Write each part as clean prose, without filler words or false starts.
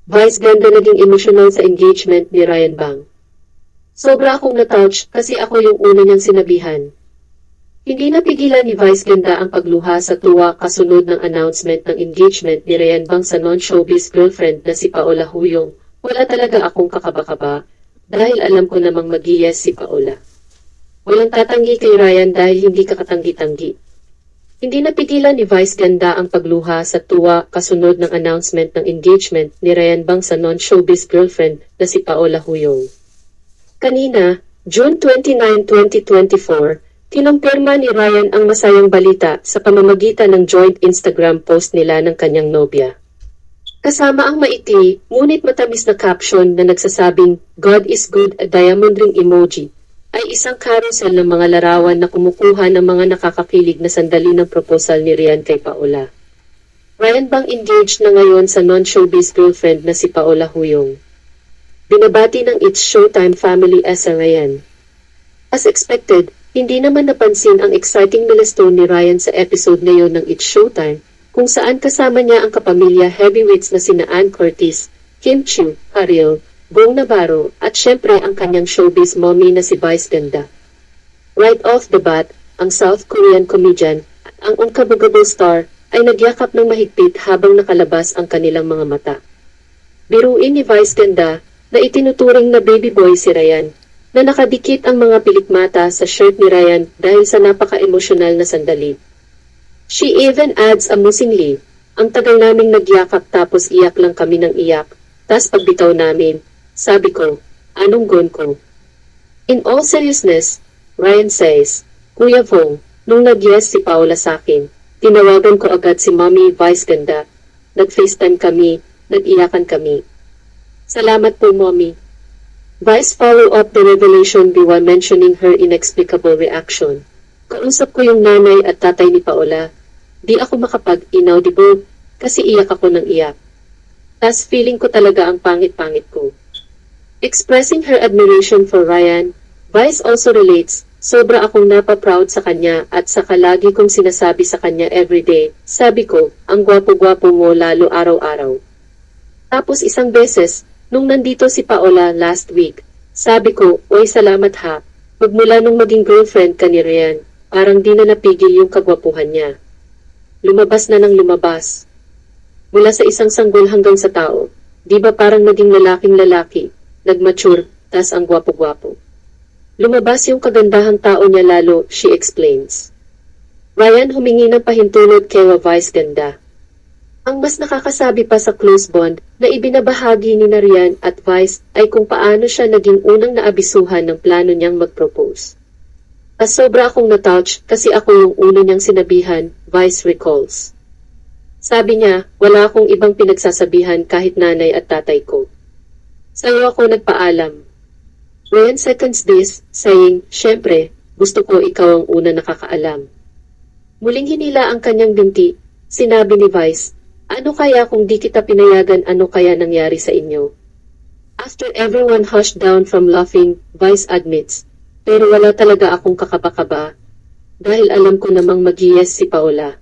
Vice ganda naging emotional sa engagement ni Ryan Bang. Sobra akong na-touch kasi ako yung una niyang sinabihan. Hindi napigilan ni Vice ganda ang pagluha sa tuwa kasunod ng announcement ng engagement ni Ryan Bang sa non-showbiz girlfriend na si Paola Huyong. Wala talaga akong kakaba-kaba dahil alam ko namang mag-yes si Paola. Walang tatanggi kay Ryan dahil hindi ka katanggi-tanggi. Hindi napigilan ni Vice ganda ang pagluha sa tuwa kasunod ng announcement ng engagement ni Ryan Bang sa non-showbiz girlfriend na si Paola Huyong. Kanina, June 29, 2024, kinumpirma ni Ryan ang masayang balita sa pamamagitan ng joint Instagram post nila ng kanyang nobya. Kasama ang maikli, ngunit matamis na caption na nagsasabing, "God is good" at diamond ring emoji, ay isang carousel ng mga larawan na kumukuha ng mga nakakakilig na sandali ng proposal ni Ryan kay Paola. Ryan Bang engaged na ngayon sa non-showbiz girlfriend na si Paola Huyong. Binabati ng It's Showtime family as a Ryan. As expected, hindi naman napansin ang exciting milestone ni Ryan sa episode ngayon ng It's Showtime, kung saan kasama niya ang kapamilya heavyweights na sina Ann Curtis, Kim Chiu, Ariel, Bong Navarro, at syempre ang kanyang showbiz mommy na si Vice ganda. Right off the bat, ang South Korean comedian at ang unkabugable star ay nagyakap ng mahigpit habang nakalabas ang kanilang mga mata. Biruin ni Vice ganda na itinuturing na baby boy si Ryan, na nakadikit ang mga pilikmata sa shirt ni Ryan dahil sa napaka-emosyonal na sandali. She even adds amusingly, "Ang tagal naming nagyakap tapos iyak lang kami ng iyak, tas pagbitaw namin, sabi ko, anong gon ko?" In all seriousness, Ryan says, "Kuya Vong, nung nag-yes si Paola sa akin, tinawagan ko agad si Mommy Vice ganda, nag-FaceTime kami, nag-iyakan kami. Salamat po, Mommy." Vice follow up the revelation while mentioning her inexplicable reaction. "Kausap ko yung nanay at tatay ni Paola. Di ako makapag-inaudible kasi iyak ako ng iyak. Tas feeling ko talaga ang pangit-pangit ko." Expressing her admiration for Ryan, Vice also relates, "Sobra akong napaproud sa kanya at saka lagi kong sinasabi sa kanya everyday, sabi ko, ang gwapo-gwapo mo lalo araw-araw." Tapos isang beses, nung nandito si Paola last week, sabi ko, "Oy salamat ha, magmula nung maging girlfriend ka ni Ryan, parang di na napigil yung kagwapuhan niya. Lumabas na ng lumabas. Mula sa isang sanggol hanggang sa tao, di ba parang naging lalaking lalaki, nagmature, tas ang gwapo-gwapo. Lumabas yung kagandahang tao niya lalo," she explains. Ryan humingi ng pahintulot kay Vice ganda. Ang mas nakakasabi pa sa close bond na ibinabahagi ni Ryan at Vice ay kung paano siya naging unang naabisuhan ng plano niyang mag-propose. "As sobra akong na-touch kasi ako yung una niyang sinabihan," Vice recalls. Sabi niya, "Wala akong ibang pinagsasabihan kahit nanay at tatay ko. Sa'yo ako nagpaalam." Ryan seconds this, saying, "Syempre, gusto ko ikaw ang una nakakaalam." Muling hinila ang kanyang binti, sinabi ni Vice, "Ano kaya kung di kita pinayagan, ano kaya nangyari sa inyo?" After everyone hushed down from laughing, Vice admits, "Pero wala talaga akong kakaba-kaba, dahil alam ko namang mag-yes si Paola.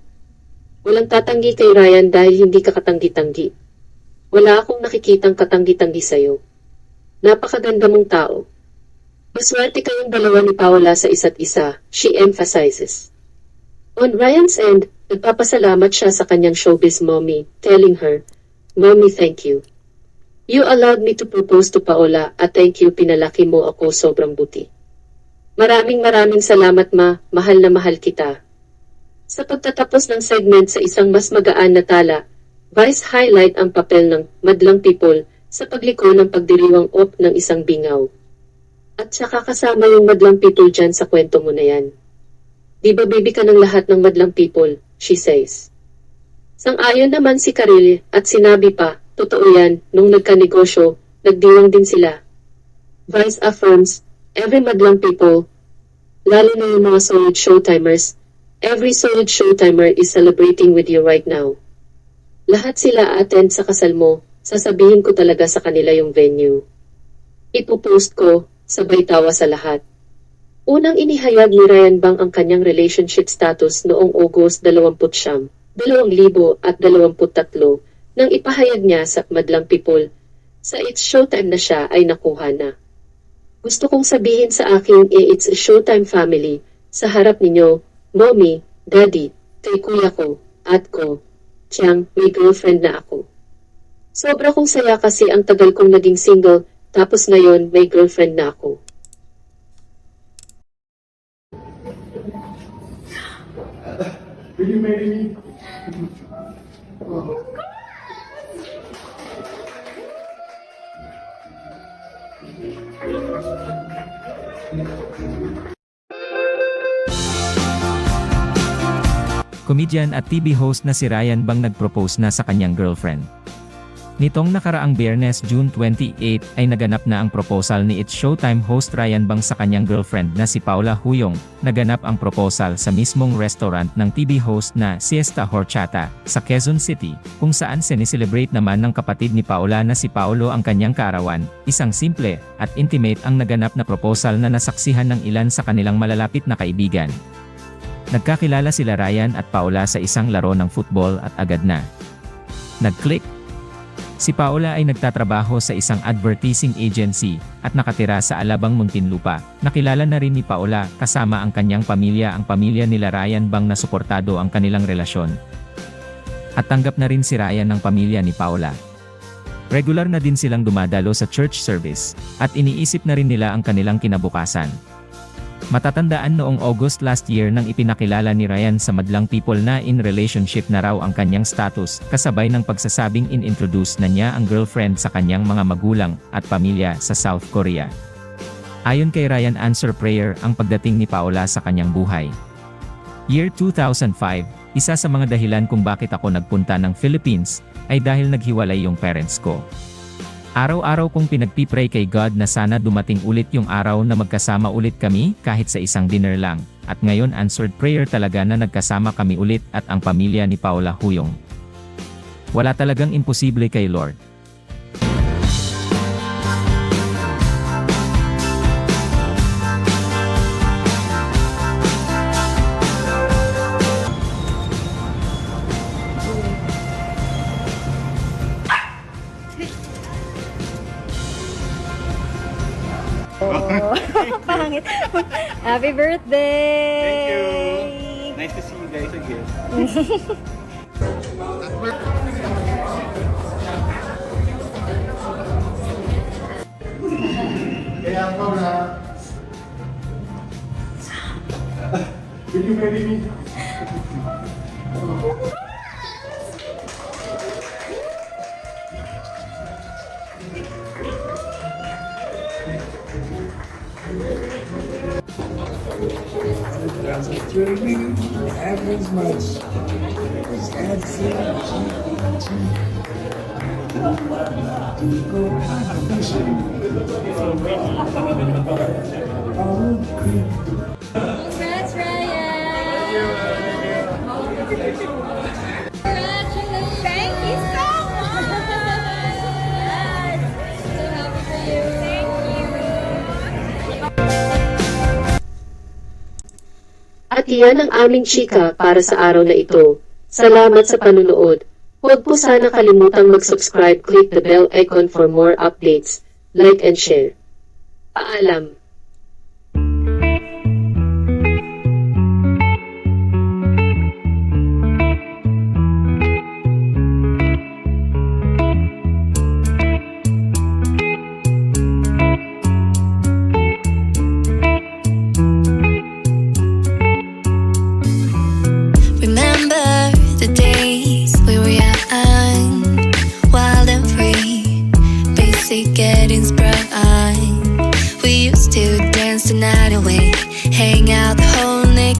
Walang tatanggi kay Ryan dahil hindi ka katanggi-tanggi. Wala akong nakikitang katanggi-tanggi sa'yo. Napakaganda mong tao. Maswerte kayong dalawa ni Paola sa isa't isa," she emphasizes. On Ryan's end, nagpapasalamat siya sa kanyang showbiz mommy, telling her, "Mommy, thank you. You allowed me to propose to Paola at thank you, pinalaki mo ako sobrang buti. Maraming salamat ma, mahal na mahal kita." Sa pagtatapos ng segment sa isang mas magaan na tala, Vice highlight ang papel ng madlang people sa pagliko ng pagdiriwang op ng isang bingaw. At saka kasama yung madlang people dyan sa kwento mo na yan. "Di ba baby ka ng lahat ng madlang people," she says. Sang-ayon naman si Karil at sinabi pa, "Totoo yan, nung nagkanegosyo, nagdiwang din sila." Vice affirms, "Every madlang people, lalo na yung mga solid showtimers, every solid showtimer is celebrating with you right now. Lahat sila attend sa kasal mo, sasabihin ko talaga sa kanila yung venue. Ipopost ko, sabay tawa sa lahat." Unang inihayag ni Ryan Bang ang kanyang relationship status noong August 29, 2023 Nang ipahayag niya sa Madlang People, sa It's Showtime na siya ay nakuha na. Gusto kong sabihin sa aking It's Showtime family, sa harap ninyo, Mommy, Daddy, kay kuya ko, at ko, tiyang may girlfriend na ako. Sobra kong saya kasi ang tagal kong naging single, tapos ngayon may girlfriend na ako. Will you marry me? Comedian at TV host na si Ryan Bang nag-propose na sa kanyang girlfriend. Nitong nakaraang Biyernes, June 28, ay naganap na ang proposal ni It's Showtime host Ryan Bang sa kanyang girlfriend na si Paula Huyong. Naganap ang proposal sa mismong restaurant ng TV host na Siesta Horchata sa Quezon City, kung saan sineselebrate naman ng kapatid ni Paula na si Paolo ang kanyang kaarawan. Isang simple at intimate ang naganap na proposal na nasaksihan ng ilan sa kanilang malalapit na kaibigan. Nagkakilala sila Ryan at Paula sa isang laro ng football at agad na nag-click. Si Paula ay nagtatrabaho sa isang advertising agency at nakatira sa Alabang, Muntinlupa. Nakilala na rin ni Paula kasama ang kanyang pamilya ang pamilya nila Ryan Bang na suportado ang kanilang relasyon. At tanggap na rin si Ryan ng pamilya ni Paula. Regular na din silang dumadalo sa church service at iniisip na rin nila ang kanilang kinabukasan. Matatandaan noong August last year nang ipinakilala ni Ryan sa Madlang People na in relationship na raw ang kanyang status, kasabay ng pagsasabing in-introduce na niya ang girlfriend sa kanyang mga magulang at pamilya sa South Korea. Ayon kay Ryan, answer prayer ang pagdating ni Paula sa kanyang buhay. Year 2005, isa sa mga dahilan kung bakit ako nagpunta ng Philippines ay dahil naghiwalay yung parents ko. Araw-araw kong pinagpipray kay God na sana dumating ulit yung araw na magkasama ulit kami kahit sa isang dinner lang. At ngayon answered prayer talaga na nagkasama kami ulit at ang pamilya ni Paula Huyong. Wala talagang imposible kay Lord. Oh, pangit. Happy birthday! Thank you. Nice to see you guys again. Kaya Paula, will you marry me? Happens much. It's Congrats, Ryan! Congratulations! Thank you so much! So happy for you. Thank you. At iyan ang aming chika para sa araw na ito. Salamat sa panunood. Huwag po sana kalimutang mag-subscribe, click the bell icon for more updates, like and share. Paalam!